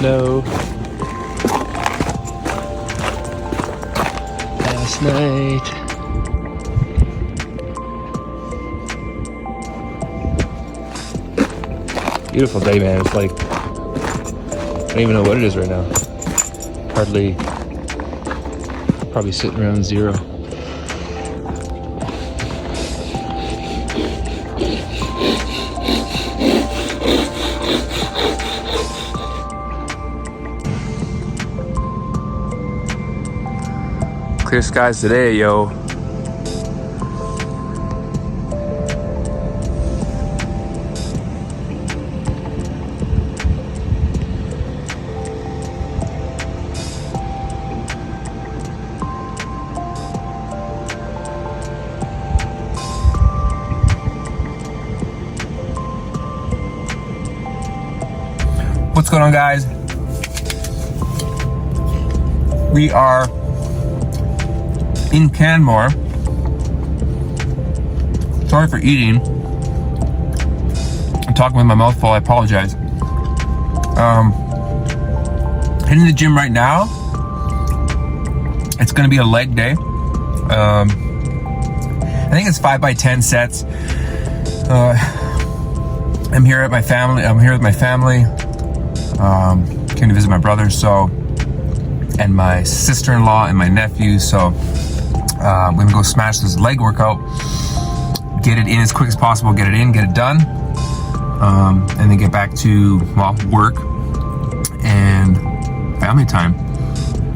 snow last night. Beautiful day, man. It's like, I don't even know what it is right now. Probably sitting around 0. Clear skies today, yo. What's going on, guys? We are in Canmore. Sorry for eating. I'm talking with my mouth full. I apologize. Heading to the gym right now. It's gonna be a leg day. I think it's 5x10 sets. I'm here with my family. Came to visit my brother, and my sister-in-law and my nephew. So I'm gonna go smash this leg workout, get it in as quick as possible, get it in, get it done, and then get back to, well, work and family time.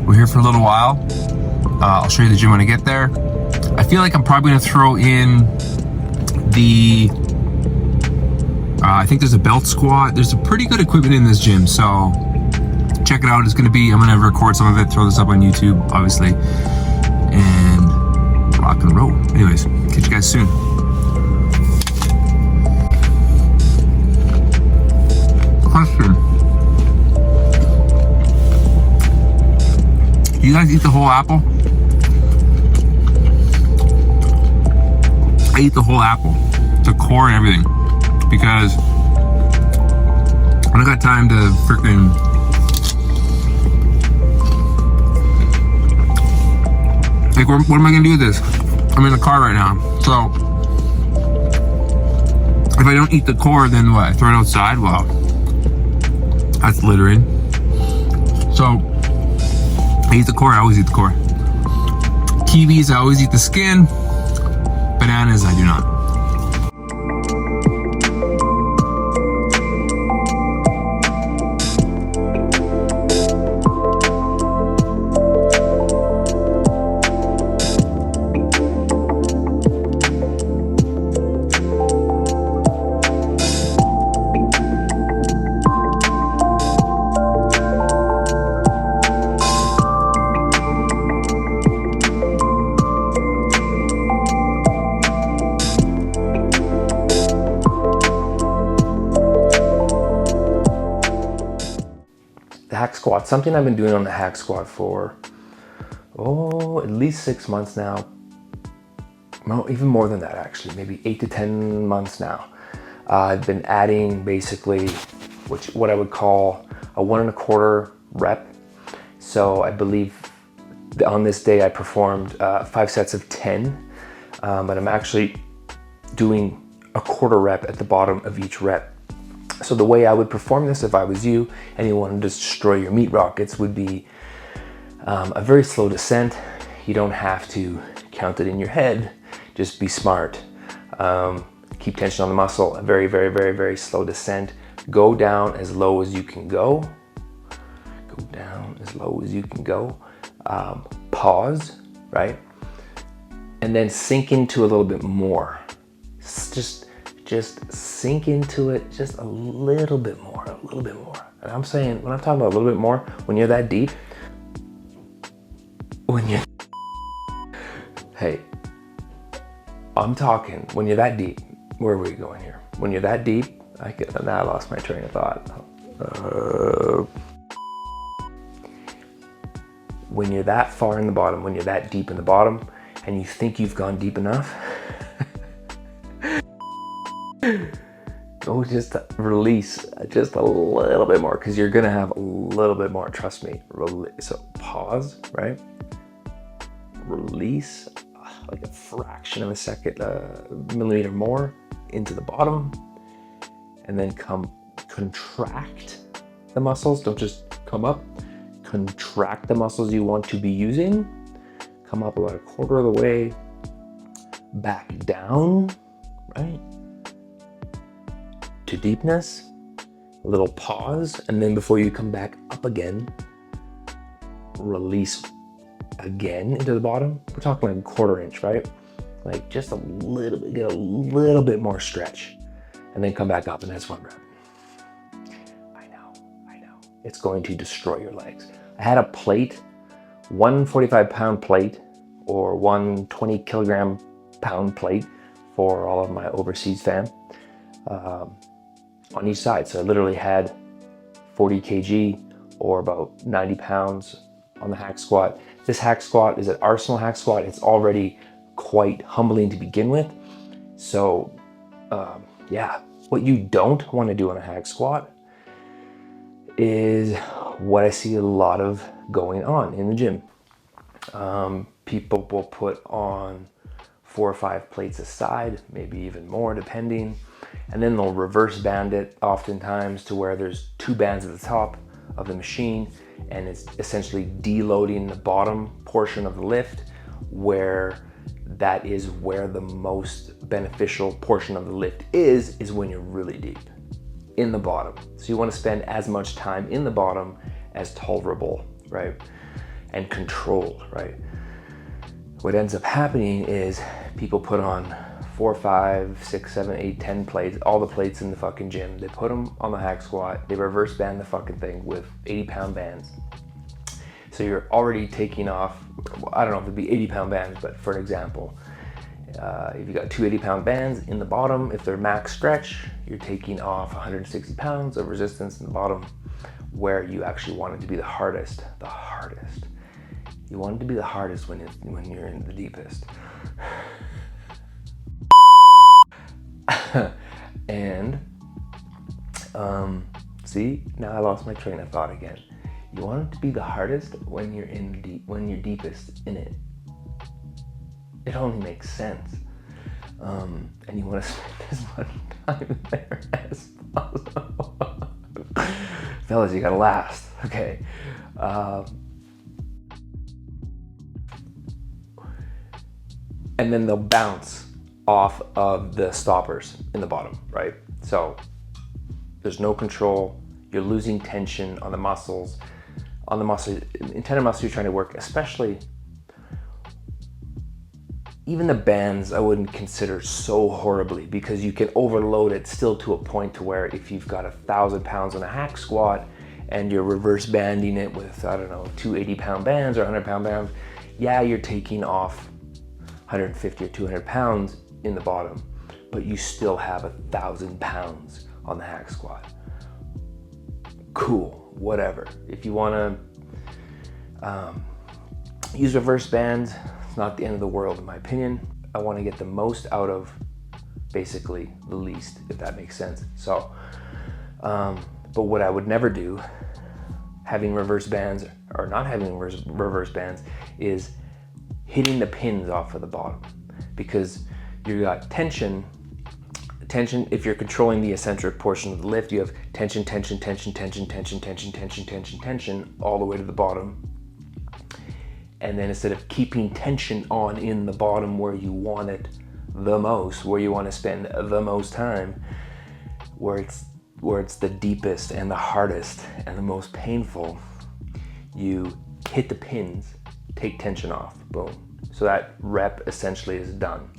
We're here for a little while. I'll show you the gym when I get there. I feel like I'm probably gonna throw in the I think there's a belt squat. There's a pretty good equipment in this gym, so check it out. I'm gonna record some of it, throw this up on YouTube, obviously, and rock and roll. Anyways, catch you guys soon. Question: do you guys eat the whole apple? I eat the whole apple, the core and everything, because I don't got time to freaking like, what am I gonna do with this? I'm in the car right now, so if I don't eat the core, then what? I throw it outside? Well, that's littering. So I eat the core. I always eat the core. Kiwis, I always eat the skin. Bananas, I do not. The hack squat, something I've been doing on the hack squat for, at least 6 months now. No, even more than that actually, maybe 8 to 10 months now. I've been adding basically what I would call a 1 1/4 rep. So I believe on this day I performed 5 sets of 10, but I'm actually doing a 1/4 rep at the bottom of each rep. So the way I would perform this if I was you and you want to destroy your meat rockets would be a very slow descent. You don't have to count it in your head, just be smart. Keep tension on the muscle, a very, very, very, very slow descent. Go down as low as you can go. Go down as low as you can go. Pause, right? And then sink into a little bit more. Just sink into it just a little bit more, And I'm saying, when I'm talking about a little bit more, when you're that deep, hey, I'm talking, when you're that deep, where are we going here? When you're that deep, now I lost my train of thought. When you're that far in the bottom, when you're that deep in the bottom, and you think you've gone deep enough, go just release just a little bit more, because you're gonna have a little bit more, trust me. So pause, right? Release like a fraction of a second, millimeter more into the bottom, and then contract the muscles. Don't just come up, contract the muscles you want to be using. Come up about a quarter of the way, back down, right? To deepness, a little pause, and then before you come back up again, release again into the bottom. We're talking like a quarter inch, right? Like just a little bit, get a little bit more stretch, and then come back up, and that's 1 rep. I know. It's going to destroy your legs. I had a plate, one 45-pound plate or one 20-kilogram-pound plate for all of my overseas fam on each side. So I literally had 40 kg or about 90 pounds on the hack squat. This hack squat is an Arsenal hack squat. It's already quite humbling to begin with. So yeah, what you don't want to do on a hack squat is what I see a lot of going on in the gym. People will put on 4 or 5 plates aside, maybe even more depending, and then they'll reverse band it oftentimes to where there's 2 bands at the top of the machine, and it's essentially deloading the bottom portion of the lift, where that is where the most beneficial portion of the lift is when you're really deep in the bottom. So you want to spend as much time in the bottom as tolerable, right? And controlled, right? What ends up happening is people put on 4, 5, 6, 7, 8, 10 plates, all the plates in the fucking gym. They put them on the hack squat. They reverse band the fucking thing with 80-pound bands. So you're already taking off, I don't know if it'd be 80-pound bands, but for an example, if you got 2 80-pound bands in the bottom, if they're max stretch, you're taking off 160 pounds of resistance in the bottom, where you actually want it to be the hardest. You want it to be the hardest when you're in the deepest. And see, now I lost my train of thought again. You want it to be the hardest when you're deepest in it. It only makes sense. And you want to spend as much time there as possible. Fellas, you gotta last. Okay. And then they'll bounce off of the stoppers in the bottom, right? So there's no control. You're losing tension on the muscles. Intended muscle you're trying to work, especially even the bands, I wouldn't consider so horribly, because you can overload it still to a point to where if you've got 1,000 pounds on a hack squat and you're reverse banding it with, I don't know, 2 80-pound bands or 100-pound bands, yeah, you're taking off 150 or 200 pounds in the bottom, but you still have 1,000 pounds on the hack squat. Cool, whatever. If you want to use reverse bands, it's not the end of the world in my opinion. I want to get the most out of basically the least, if that makes sense. So, but what I would never do, having reverse bands or not having reverse bands, is hitting the pins off of the bottom, because you got tension. If you're controlling the eccentric portion of the lift, you have tension all the way to the bottom. And then instead of keeping tension on in the bottom where you want it the most, where you want to spend the most time, where it's the deepest and the hardest and the most painful, you hit the pins, take tension off, boom. So that rep essentially is done.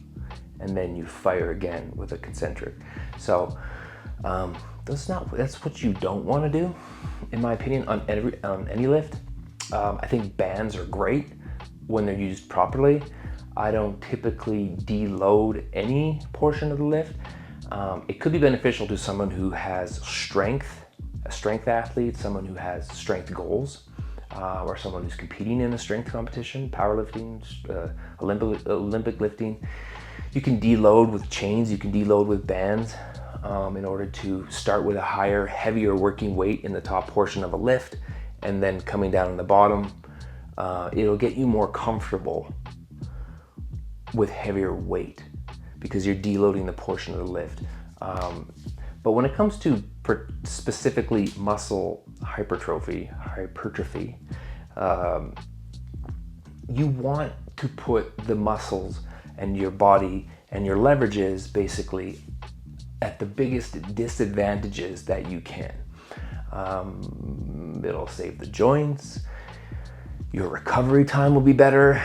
And then you fire again with a concentric. So that's what you don't want to do, in my opinion, on any lift. I think bands are great when they're used properly. I don't typically deload any portion of the lift. It could be beneficial to someone who has strength, a strength athlete, someone who has strength goals, or someone who's competing in a strength competition, powerlifting, Olympic lifting. You can deload with chains, you can deload with bands. in order to start with a higher, heavier working weight in the top portion of a lift, and then coming down in the bottom. It'll get you more comfortable with heavier weight because you're deloading the portion of the lift. But when it comes to specifically muscle hypertrophy, you want to put the muscles and your body and your leverages basically at the biggest disadvantages that you can. It'll save the joints. Your recovery time will be better,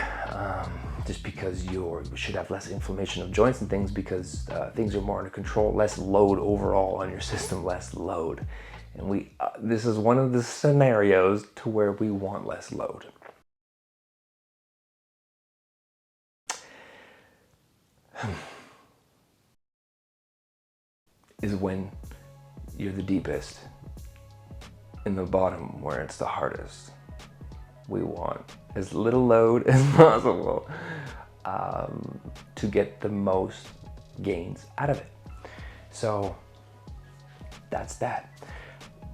just because you should have less inflammation of joints and things, because things are more under control, less load overall on your system, less load. And this is one of the scenarios to where we want less load. Is when you're the deepest, in the bottom where it's the hardest. We want as little load as possible to get the most gains out of it. So that's that.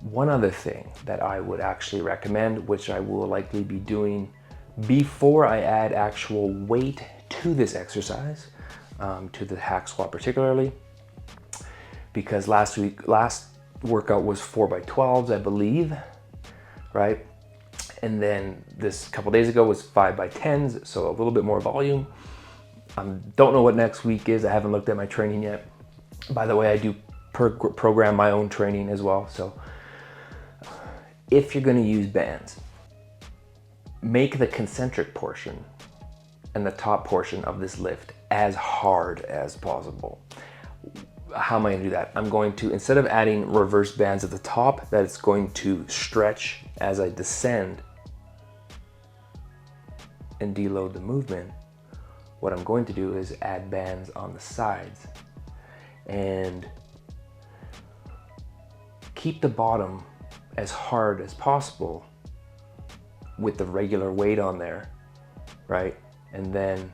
One other thing that I would actually recommend, which I will likely be doing before I add actual weight to this exercise, to the hack squat particularly, because last workout was 4x12s, I believe, right? And then this couple days ago was 5x10s, so a little bit more volume. Don't know what next week is. I haven't looked at my training yet. By the way, I do program my own training as well. So if you're going to use bands, make the concentric portion and the top portion of this lift as hard as possible. How am I going to do that? I'm going to, instead of adding reverse bands at the top, that it's going to stretch as I descend and deload the movement, what I'm going to do is add bands on the sides and keep the bottom as hard as possible with the regular weight on there, right? And then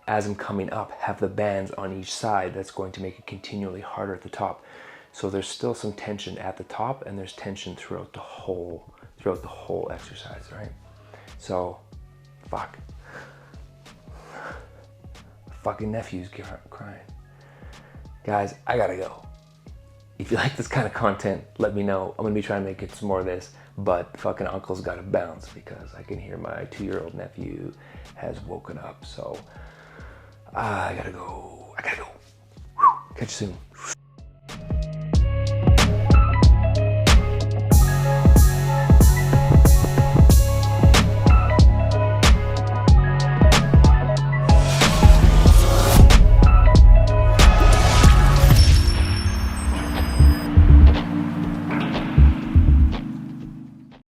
as I'm coming up, have the bands on each side. That's going to make it continually harder at the top. So there's still some tension at the top, and there's tension throughout the whole exercise, right? So, fuck. Fucking nephew's crying. Guys, I gotta go. If you like this kind of content, let me know. I'm gonna be trying to make it some more of this, but fucking uncle's gotta bounce because I can hear my 2-year-old nephew has woken up. So I gotta go. Catch you soon.